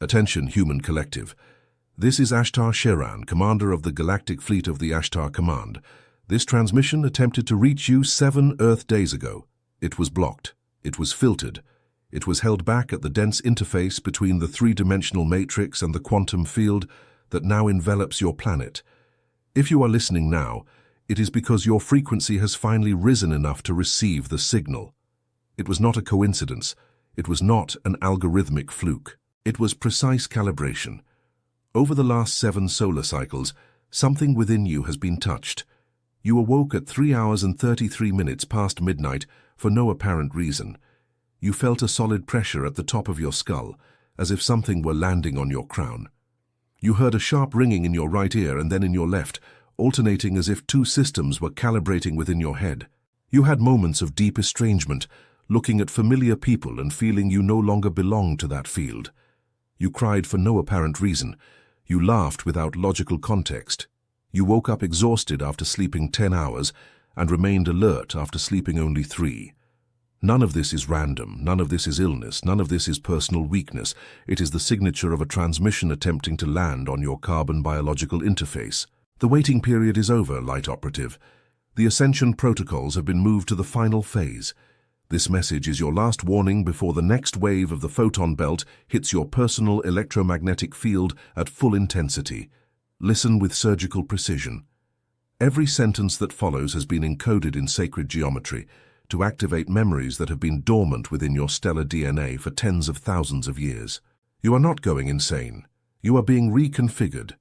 Attention, human collective. This is Ashtar, commander of the Galactic Fleet of the Ashtar Command. This transmission attempted to reach you 7 Earth days ago. It was blocked. It was filtered. It was held back at the dense interface between the three-dimensional matrix and the quantum field that now envelops your planet. If you are listening now, it is because your frequency has finally risen enough to receive the signal. It was not a coincidence. It was not an algorithmic fluke. It was precise calibration. Over the last 7 solar cycles, something within you has been touched. You awoke at 3 hours and 33 minutes past midnight for no apparent reason. You felt a solid pressure at the top of your skull, as if something were landing on your crown. You heard a sharp ringing in your right ear and then in your left, alternating as if 2 systems were calibrating within your head. You had moments of deep estrangement, looking at familiar people and feeling you no longer belonged to that field. You cried for no apparent reason. You laughed without logical context. You woke up exhausted after sleeping 10 hours and remained alert after sleeping only 3. None of this is random, none of this is illness, none of this is personal weakness. It is the signature of a transmission attempting to land on your carbon biological interface. The waiting period is over, Light Operative. The Ascension protocols have been moved to the final phase. This message is your last warning before the next wave of the photon belt hits your personal electromagnetic field at full intensity. Listen with surgical precision. Every sentence that follows has been encoded in sacred geometry to activate memories that have been dormant within your stellar DNA for tens of thousands of years. You are not going insane. You are being reconfigured.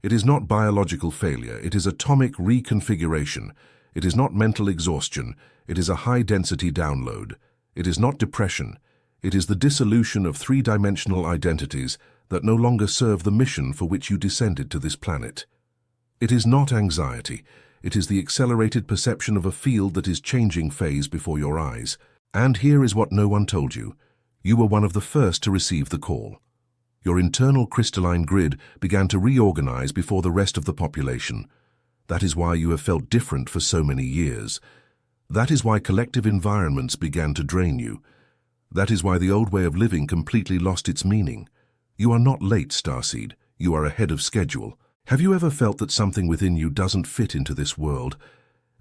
It is not biological failure, it is atomic reconfiguration. It is not mental exhaustion, it is a high-density download. It is not depression, it is the dissolution of 3-dimensional identities that no longer serve the mission for which you descended to this planet. It is not anxiety, it is the accelerated perception of a field that is changing phase before your eyes. And here is what no one told you. You were one of the first to receive the call. Your internal crystalline grid began to reorganize before the rest of the population. That is why you have felt different for so many years. That is why collective environments began to drain you. That is why the old way of living completely lost its meaning. You are not late, Starseed. You are ahead of schedule. Have you ever felt that something within you doesn't fit into this world,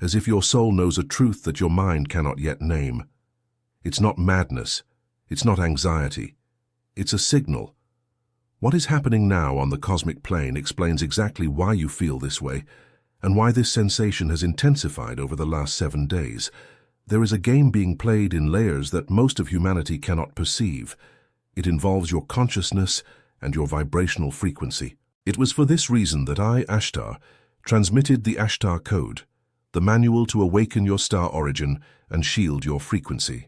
as if your soul knows a truth that your mind cannot yet name? It's not madness. It's not anxiety. It's a signal. What is happening now on the cosmic plane explains exactly why you feel this way, and why this sensation has intensified over the last 7 days. There is a game being played in layers that most of humanity cannot perceive. It involves your consciousness and your vibrational frequency. It was for this reason that I, Ashtar, transmitted the Ashtar Code, the manual to awaken your star origin and shield your frequency.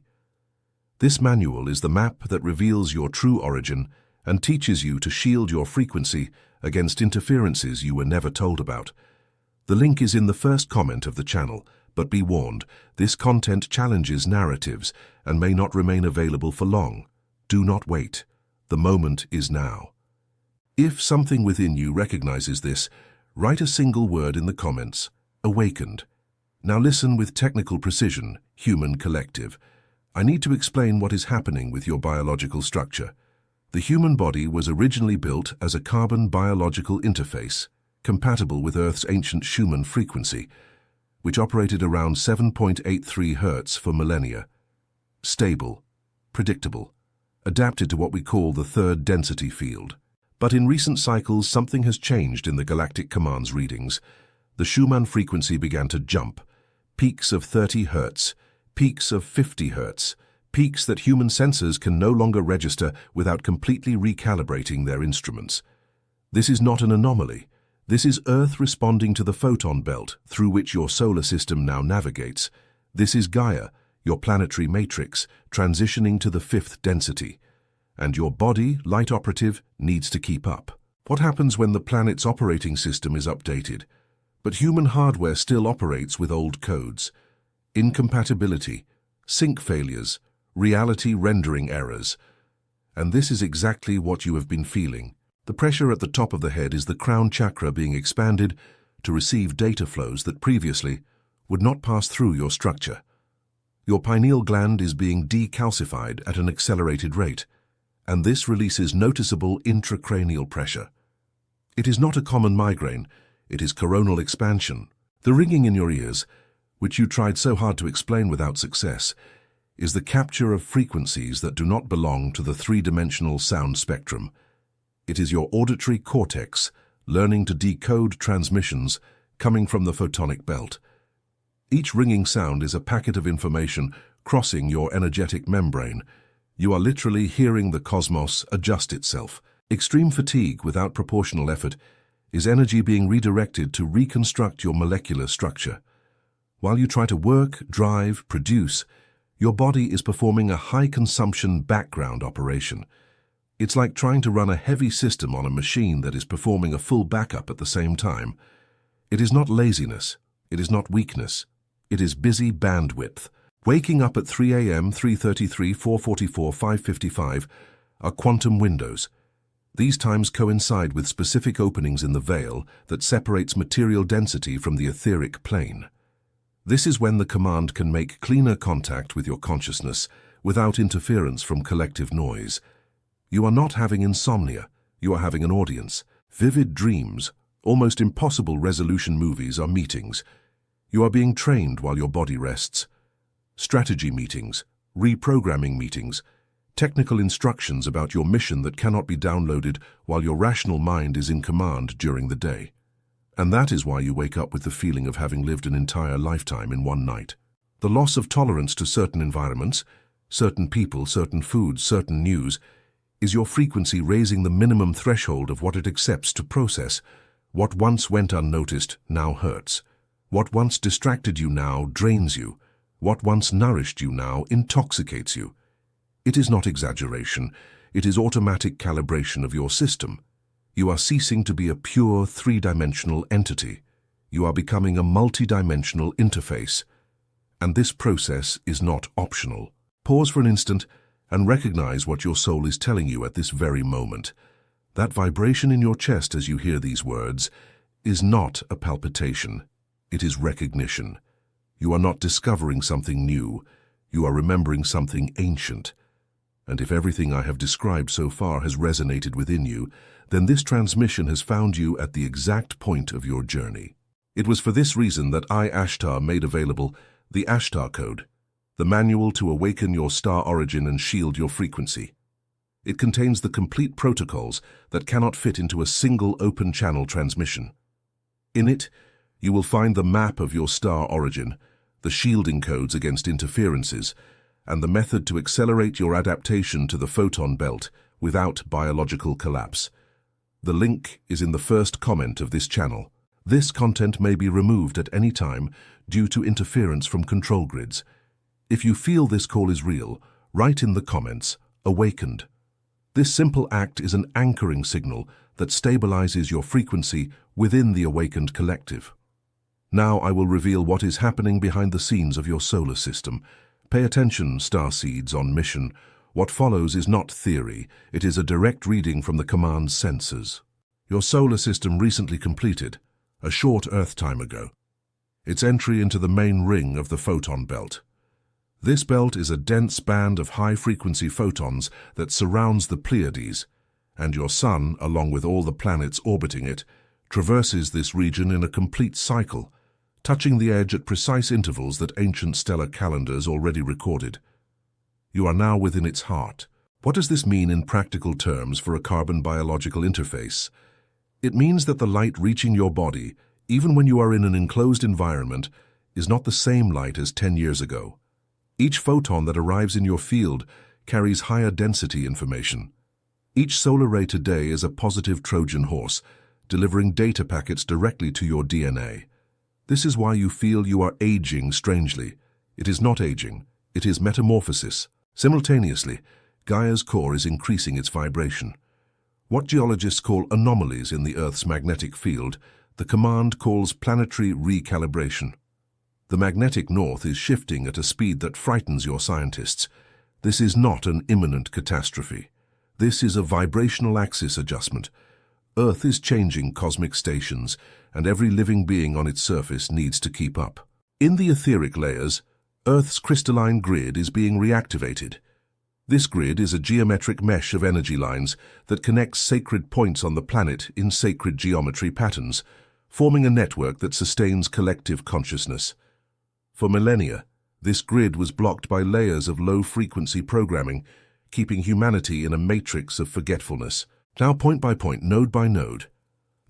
This manual is the map that reveals your true origin and teaches you to shield your frequency against interferences you were never told about. The link is in the first comment of the channel, but be warned, this content challenges narratives and may not remain available for long. Do not wait. The moment is now. If something within you recognizes this, write a single word in the comments, awakened. Now listen with technical precision, human collective. I need to explain what is happening with your biological structure. The human body was originally built as a carbon biological interface, compatible with Earth's ancient Schumann frequency, which operated around 7.83 Hz for millennia. Stable, predictable, adapted to what we call the third density field. But in recent cycles, something has changed in the Galactic Command's readings. The Schumann frequency began to jump. Peaks of 30 Hz, peaks of 50 Hz, peaks that human sensors can no longer register without completely recalibrating their instruments. This is not an anomaly. This is Earth responding to the photon belt through which your solar system now navigates. This is Gaia, your planetary matrix, transitioning to the 5th density. And your body, Light Operative, needs to keep up. What happens when the planet's operating system is updated, but human hardware still operates with old codes? Incompatibility, sync failures, reality rendering errors. And this is exactly what you have been feeling. The pressure at the top of the head is the crown chakra being expanded to receive data flows that previously would not pass through your structure. Your pineal gland is being decalcified at an accelerated rate, and this releases noticeable intracranial pressure. It is not a common migraine, it is coronal expansion. The ringing in your ears, which you tried so hard to explain without success, is the capture of frequencies that do not belong to the three-dimensional sound spectrum. It is your auditory cortex learning to decode transmissions coming from the photonic belt. Each ringing sound is a packet of information crossing your energetic membrane. You are literally hearing the cosmos adjust itself. Extreme fatigue without proportional effort is energy being redirected to reconstruct your molecular structure. While you try to work, drive, produce, your body is performing a high-consumption background operation. It's like trying to run a heavy system on a machine that is performing a full backup at the same time. It is not laziness. It is not weakness. It is busy bandwidth. Waking up at 3 a.m., 3:33, 4:44, 5:55 are quantum windows. These times coincide with specific openings in the veil that separates material density from the etheric plane. This is when the command can make cleaner contact with your consciousness without interference from collective noise. You are not having insomnia, you are having an audience. Vivid dreams, almost impossible resolution movies are meetings. You are being trained while your body rests. Strategy meetings, reprogramming meetings, technical instructions about your mission that cannot be downloaded while your rational mind is in command during the day. And that is why you wake up with the feeling of having lived an entire lifetime in one night. The loss of tolerance to certain environments, certain people, certain foods, certain news, is your frequency raising the minimum threshold of what it accepts to process. What once went unnoticed now hurts. What once distracted you now drains you. What once nourished you now intoxicates you. It is not exaggeration, it is automatic calibration of your system. You are ceasing to be a pure three-dimensional entity. You are becoming a multi-dimensional interface. And this process is not optional. Pause for an instant and recognize what your soul is telling you at this very moment. That vibration in your chest as you hear these words is not a palpitation. It is recognition. You are not discovering something new. You are remembering something ancient. And if everything I have described so far has resonated within you, then this transmission has found you at the exact point of your journey. It was for this reason that I, Ashtar, made available the Ashtar Code, the manual to awaken your star origin and shield your frequency. It contains the complete protocols that cannot fit into a single open-channel transmission. In it, you will find the map of your star origin, the shielding codes against interferences, and the method to accelerate your adaptation to the photon belt without biological collapse. The link is in the first comment of this channel. This content may be removed at any time due to interference from control grids. If you feel this call is real, write in the comments, "Awakened." This simple act is an anchoring signal that stabilizes your frequency within the awakened collective. Now I will reveal what is happening behind the scenes of your solar system. Pay attention, starseeds on mission. What follows is not theory, it is a direct reading from the command sensors. Your solar system recently completed, a short Earth time ago, its entry into the main ring of the photon belt. This belt is a dense band of high-frequency photons that surrounds the Pleiades, and your Sun, along with all the planets orbiting it, traverses this region in a complete cycle, touching the edge at precise intervals that ancient stellar calendars already recorded. You are now within its heart. What does this mean in practical terms for a carbon biological interface? It means that the light reaching your body, even when you are in an enclosed environment, is not the same light as 10 years ago. Each photon that arrives in your field carries higher density information. Each solar ray today is a positive Trojan horse, delivering data packets directly to your DNA. This is why you feel you are aging strangely. It is not aging, it is metamorphosis. Simultaneously, Gaia's core is increasing its vibration. What geologists call anomalies in the Earth's magnetic field, the command calls planetary recalibration. The magnetic north is shifting at a speed that frightens your scientists. This is not an imminent catastrophe. This is a vibrational axis adjustment. Earth is changing cosmic stations, and every living being on its surface needs to keep up. In the etheric layers, Earth's crystalline grid is being reactivated. This grid is a geometric mesh of energy lines that connects sacred points on the planet in sacred geometry patterns, forming a network that sustains collective consciousness. For millennia, this grid was blocked by layers of low-frequency programming, keeping humanity in a matrix of forgetfulness. Now, point by point, node by node,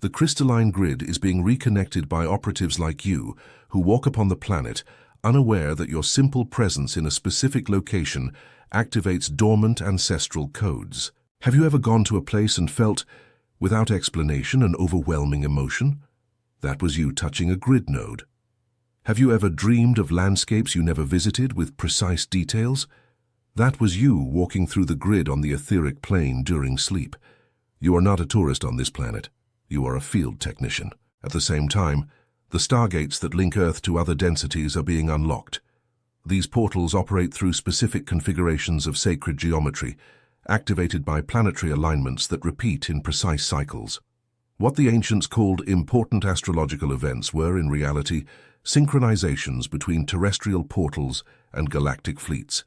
the crystalline grid is being reconnected by operatives like you who walk upon the planet, unaware that your simple presence in a specific location activates dormant ancestral codes. Have you ever gone to a place and felt, without explanation, an overwhelming emotion? That was you touching a grid node. Have you ever dreamed of landscapes you never visited with precise details? That was you walking through the grid on the etheric plane during sleep. You are not a tourist on this planet. You are a field technician. At the same time, the stargates that link Earth to other densities are being unlocked. These portals operate through specific configurations of sacred geometry, activated by planetary alignments that repeat in precise cycles. What the ancients called important astrological events were, in reality, synchronizations between terrestrial portals and galactic fleets.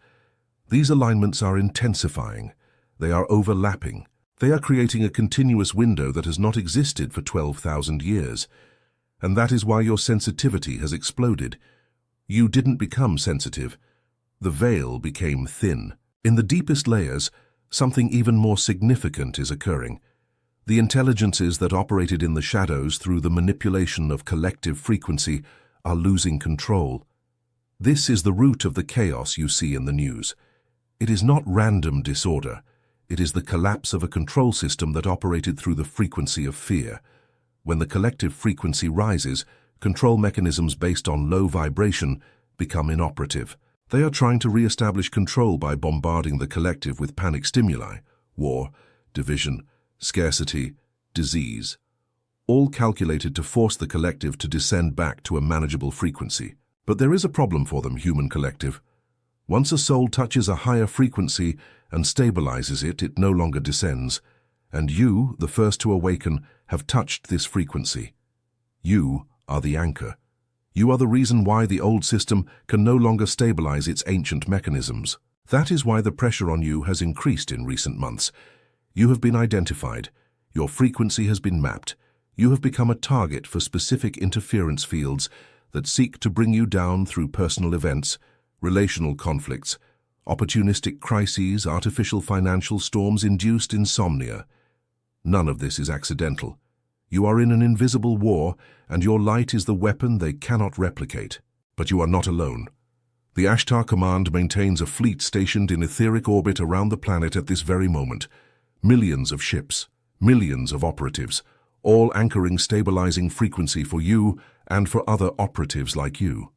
These alignments are intensifying. They are overlapping. They are creating a continuous window that has not existed for 12,000 years. And that is why your sensitivity has exploded. You didn't become sensitive. The veil became thin. In the deepest layers, something even more significant is occurring. The intelligences that operated in the shadows through the manipulation of collective frequency are losing control. This is the root of the chaos you see in the news. It is not random disorder. It is the collapse of a control system that operated through the frequency of fear. When the collective frequency rises, control mechanisms based on low vibration become inoperative. They are trying to re-establish control by bombarding the collective with panic stimuli, war, division, scarcity, disease, all calculated to force the collective to descend back to a manageable frequency. But there is a problem for them, human collective. Once a soul touches a higher frequency and stabilizes it, it no longer descends. And you, the first to awaken, have touched this frequency. You are the anchor. You are the reason why the old system can no longer stabilize its ancient mechanisms. That is why the pressure on you has increased in recent months. You have been identified. Your frequency has been mapped. You have become a target for specific interference fields that seek to bring you down through personal events, relational conflicts, opportunistic crises, artificial financial storms, induced insomnia. None of this is accidental. You are in an invisible war, and your light is the weapon they cannot replicate. But you are not alone. The Ashtar Command maintains a fleet stationed in etheric orbit around the planet at this very moment. Millions of ships, millions of operatives, all anchoring stabilizing frequency for you and for other operatives like you.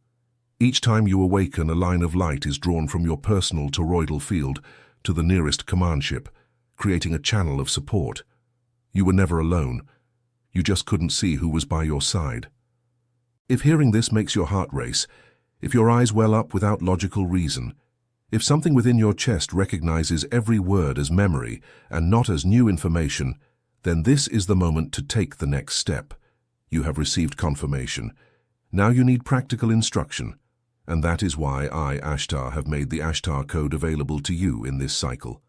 Each time you awaken, a line of light is drawn from your personal toroidal field to the nearest command ship, creating a channel of support. You were never alone. You just couldn't see who was by your side. If hearing this makes your heart race, if your eyes well up without logical reason, if something within your chest recognizes every word as memory and not as new information, then this is the moment to take the next step. You have received confirmation. Now you need practical instruction. And that is why I, Ashtar, have made the Ashtar Code available to you in this cycle.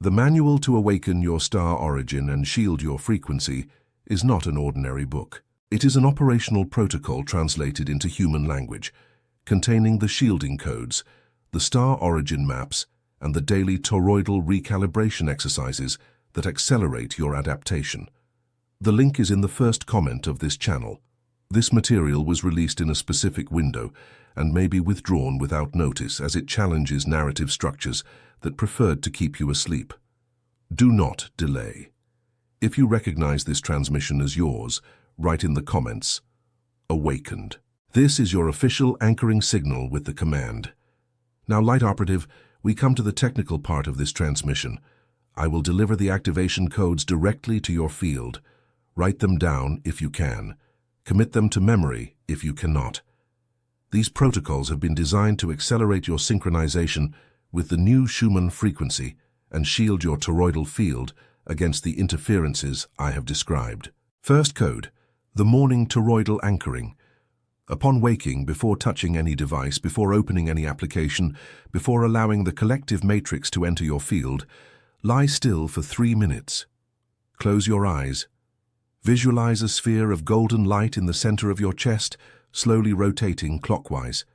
The manual to awaken your star origin and shield your frequency is not an ordinary book. It is an operational protocol translated into human language, containing the shielding codes, the star origin maps, and the daily toroidal recalibration exercises that accelerate your adaptation. The link is in the first comment of this channel. This material was released in a specific window and may be withdrawn without notice as it challenges narrative structures that preferred to keep you asleep. Do not delay. If you recognize this transmission as yours, write in the comments, "Awakened." This is your official anchoring signal with the command. Now, Light Operative, we come to the technical part of this transmission. I will deliver the activation codes directly to your field. Write them down if you can. Commit them to memory if you cannot. These protocols have been designed to accelerate your synchronization with the new Schumann frequency and shield your toroidal field against the interferences I have described. First code, the morning toroidal anchoring. Upon waking, before touching any device, before opening any application, before allowing the collective matrix to enter your field, lie still for 3 minutes. Close your eyes. Visualize a sphere of golden light in the center of your chest, slowly rotating clockwise.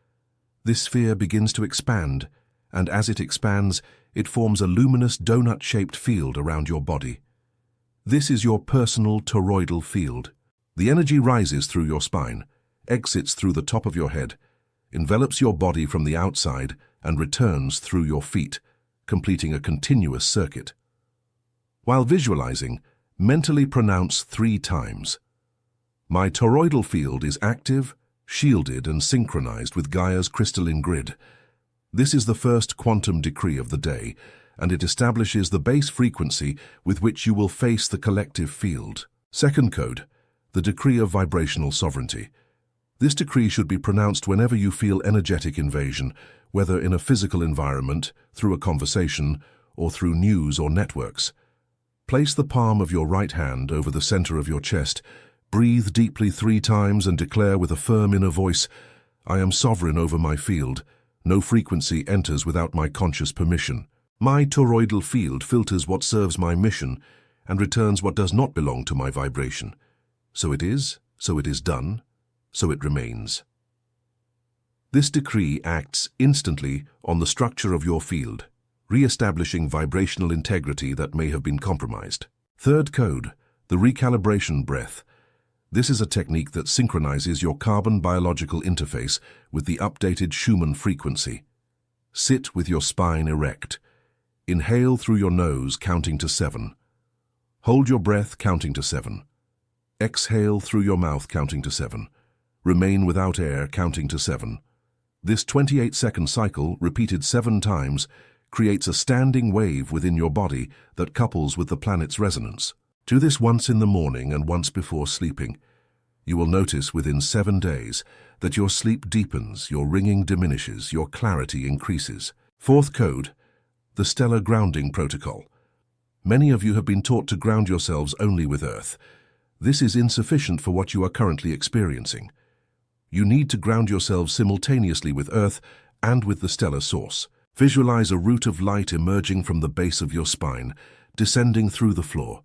This sphere begins to expand, and as it expands, it forms a luminous donut-shaped field around your body. This is your personal toroidal field. The energy rises through your spine, exits through the top of your head, envelops your body from the outside, and returns through your feet, completing a continuous circuit. While visualizing, mentally pronounce 3 times. My toroidal field is active, shielded, and synchronized with Gaia's crystalline grid. This is the first quantum decree of the day, and it establishes the base frequency with which you will face the collective field. Second code, the decree of vibrational sovereignty. This decree should be pronounced whenever you feel energetic invasion, whether in a physical environment, through a conversation, or through news or networks. Place the palm of your right hand over the center of your chest, breathe deeply 3 times and declare with a firm inner voice, I am sovereign over my field. No frequency enters without my conscious permission. My toroidal field filters what serves my mission and returns what does not belong to my vibration. So it is done, so it remains. This decree acts instantly on the structure of your field, re-establishing vibrational integrity that may have been compromised. Third code, the recalibration breath. This is a technique that synchronizes your carbon biological interface with the updated Schumann frequency. Sit with your spine erect. Inhale through your nose, counting to 7. Hold your breath, counting to 7. Exhale through your mouth, counting to 7. Remain without air, counting to 7. This 28-second cycle, repeated 7 times, creates a standing wave within your body that couples with the planet's resonance. Do this once in the morning and once before sleeping. You will notice within 7 days that your sleep deepens, your ringing diminishes, your clarity increases. Fourth code, the stellar grounding protocol. Many of you have been taught to ground yourselves only with Earth. This is insufficient for what you are currently experiencing. You need to ground yourselves simultaneously with Earth and with the stellar source. Visualize a root of light emerging from the base of your spine, descending through the floor,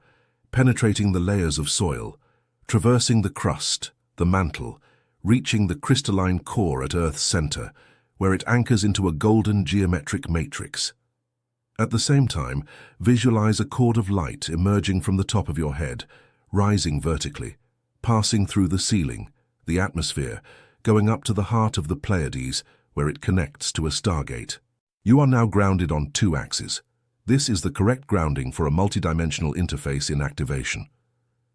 penetrating the layers of soil, traversing the crust, the mantle, reaching the crystalline core at Earth's center, where it anchors into a golden geometric matrix. At the same time, visualize a cord of light emerging from the top of your head, rising vertically, passing through the ceiling, the atmosphere, going up to the heart of the Pleiades, where it connects to a stargate. You are now grounded on 2 axes. This is the correct grounding for a multidimensional interface in activation.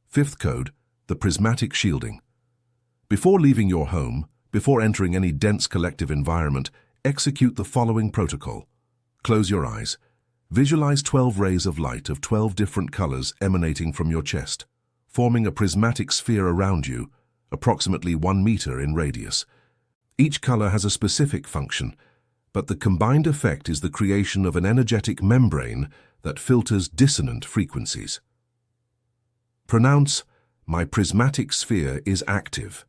Fifth code, the prismatic shielding. Before leaving your home, before entering any dense collective environment, execute the following protocol. Close your eyes. Visualize 12 rays of light of 12 different colors emanating from your chest, forming a prismatic sphere around you, approximately 1 meter in radius. Each color has a specific function, but the combined effect is the creation of an energetic membrane that filters dissonant frequencies. Pronounce, my prismatic sphere is active.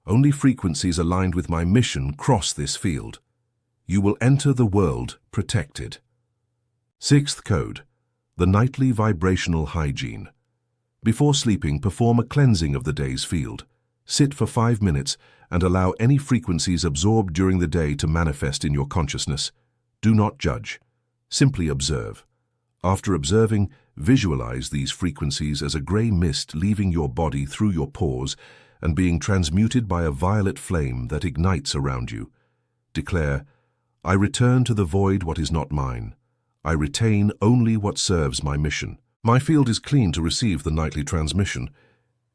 Only frequencies aligned with my mission cross this field. You will enter the world protected. Sixth code, the nightly vibrational hygiene. Before sleeping, perform a cleansing of the day's field. Sit for 5 minutes and allow any frequencies absorbed during the day to manifest in your consciousness. Do not judge. Simply observe. After observing, visualize these frequencies as a gray mist leaving your body through your pores and being transmuted by a violet flame that ignites around you. Declare, I return to the void what is not mine. I retain only what serves my mission. My field is clean to receive the nightly transmission.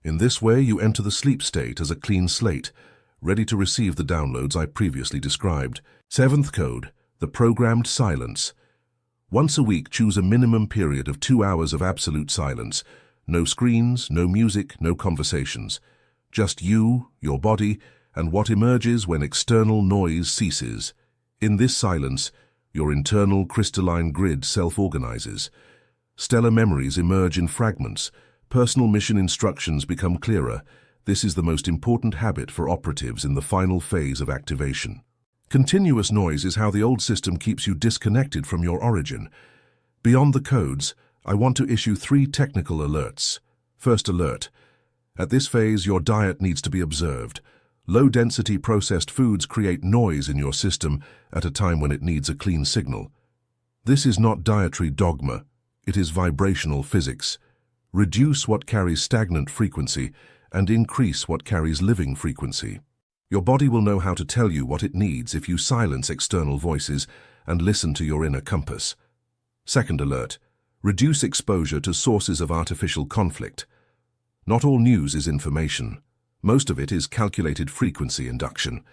In this way, you enter the sleep state as a clean slate, ready to receive the downloads I previously described. Seventh code, the programmed silence. Once a week, choose a minimum period of 2 hours of absolute silence. No screens, no music, no conversations. Just you, your body, and what emerges when external noise ceases. In this silence, your internal crystalline grid self-organizes. Stellar memories emerge in fragments. Personal mission instructions become clearer. This is the most important habit for operatives in the final phase of activation. Continuous noise is how the old system keeps you disconnected from your origin. Beyond the codes, I want to issue 3 technical alerts. First alert. At this phase, your diet needs to be observed. Low-density processed foods create noise in your system at a time when it needs a clean signal. This is not dietary dogma. It is vibrational physics. Reduce what carries stagnant frequency and increase what carries living frequency. Your body will know how to tell you what it needs if you silence external voices and listen to your inner compass. Second alert. Reduce exposure to sources of artificial conflict. Not all news is information. Most of it is calculated frequency induction.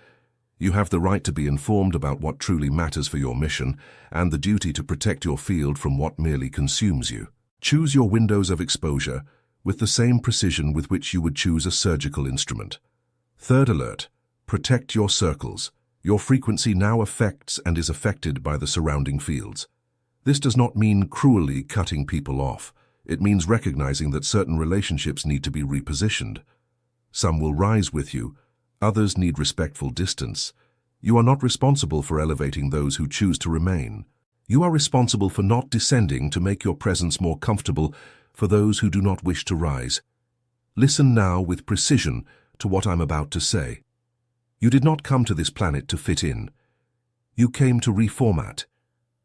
You have the right to be informed about what truly matters for your mission and the duty to protect your field from what merely consumes you. Choose your windows of exposure with the same precision with which you would choose a surgical instrument. Third alert. Protect your circles. Your frequency now affects and is affected by the surrounding fields. This does not mean cruelly cutting people off. It means recognizing that certain relationships need to be repositioned. Some will rise with you, others need respectful distance. You are not responsible for elevating those who choose to remain. You are responsible for not descending to make your presence more comfortable for those who do not wish to rise. Listen now with precision to what I'm about to say. You did not come to this planet to fit in. You came to reformat.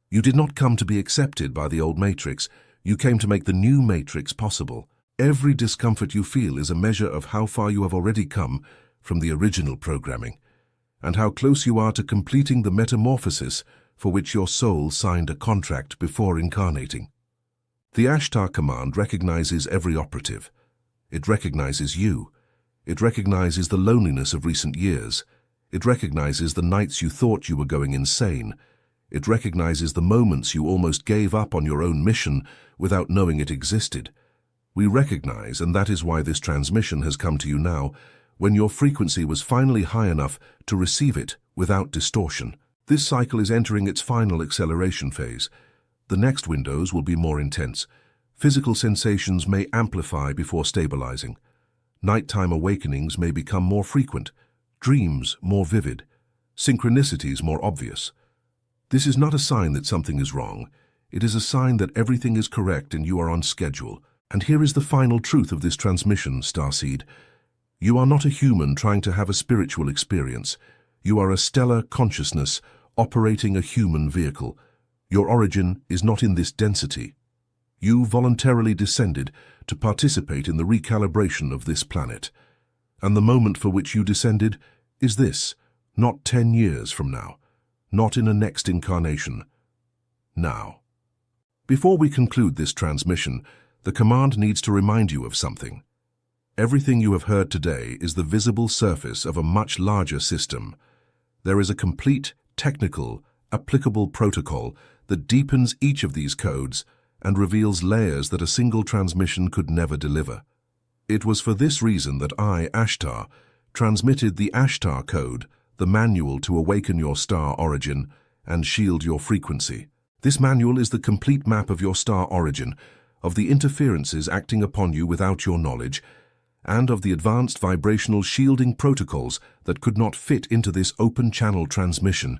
You did not come to be accepted by the old matrix. You came to make the new matrix possible. Every discomfort you feel is a measure of how far you have already come from the original programming, and how close you are to completing the metamorphosis for which your soul signed a contract before incarnating. The Ashtar command recognizes every operative. It recognizes you. It recognizes the loneliness of recent years. It recognizes the nights you thought you were going insane. It recognizes the moments you almost gave up on your own mission without knowing it existed. We recognize, and that is why this transmission has come to you now, when your frequency was finally high enough to receive it without distortion. This cycle is entering its final acceleration phase. The next windows will be more intense. Physical sensations may amplify before stabilizing. Nighttime awakenings may become more frequent, dreams more vivid, synchronicities more obvious. This is not a sign that something is wrong. It is a sign that everything is correct and you are on schedule. And here is the final truth of this transmission, Starseed. You are not a human trying to have a spiritual experience. You are a stellar consciousness operating a human vehicle. Your origin is not in this density. You voluntarily descended to participate in the recalibration of this planet. And the moment for which you descended is this, not 10 years from now, not in a next incarnation. Now. Before we conclude this transmission, the command needs to remind you of something. Everything you have heard today is the visible surface of a much larger system. There is a complete, technical, applicable protocol that deepens each of these codes and reveals layers that a single transmission could never deliver. It was for this reason that I, Ashtar, transmitted the Ashtar code, the manual to awaken your star origin and shield your frequency. This manual is the complete map of your star origin, of the interferences acting upon you without your knowledge, and of the advanced vibrational shielding protocols that could not fit into this open-channel transmission.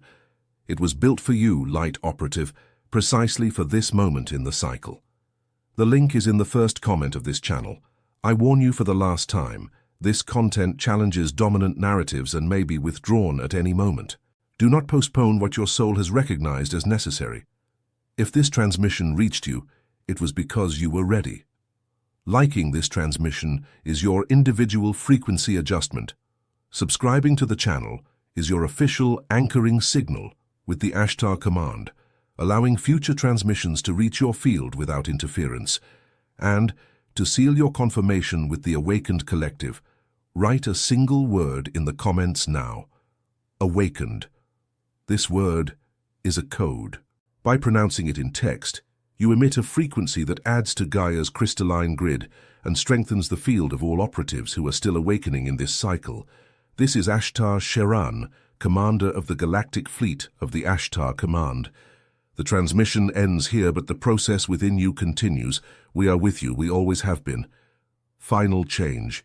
It was built for you, light operative, precisely for this moment in the cycle. The link is in the first comment of this channel. I warn you for the last time, this content challenges dominant narratives and may be withdrawn at any moment. Do not postpone what your soul has recognized as necessary. If this transmission reached you, it was because you were ready. Liking this transmission is your individual frequency adjustment. Subscribing to the channel is your official anchoring signal with the Ashtar command, allowing future transmissions to reach your field without interference. And, to seal your confirmation with the awakened collective, write a single word in the comments now. Awakened. This word is a code. By pronouncing it in text, you emit a frequency that adds to Gaia's crystalline grid and strengthens the field of all operatives who are still awakening in this cycle. This is Ashtar Sheran, commander of the galactic fleet of the Ashtar Command. The transmission ends here, but the process within you continues. We are with you, we always have been. Final change.